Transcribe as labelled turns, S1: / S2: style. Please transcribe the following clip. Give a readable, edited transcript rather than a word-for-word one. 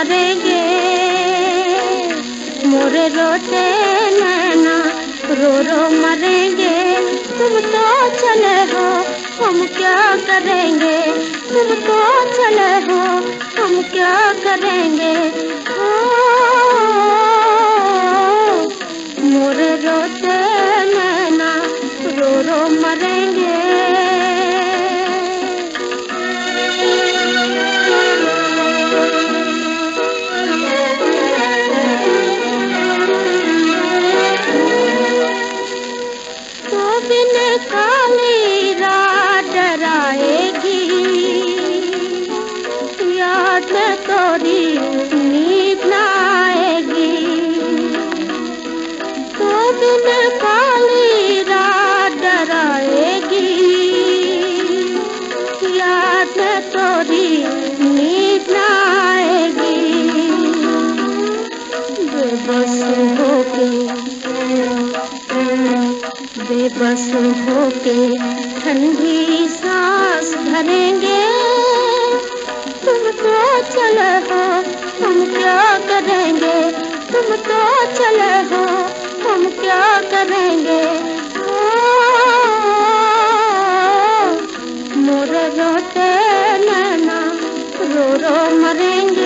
S1: मरेंगे, मोरे रोते नैना रो रो मरेंगे। तुम तो चले हो हम क्या करेंगे, तुम तो चले हो हम क्या करेंगे। ओ, मोरे रोते नैना रो रो मरेंगे। बिन काली रात डराएगी, याद में तोरी नींद न आएगी। तो बिन काली रात डराएगी, याद में तोरी नींद न आएगी। बेबस होके ठंडी सांस भरेंगे। तुम तो चले हो हम क्या करेंगे, तुम तो चले हो हम क्या करेंगे। ओ, मोरे रोते नैना रो रो मरेंगे।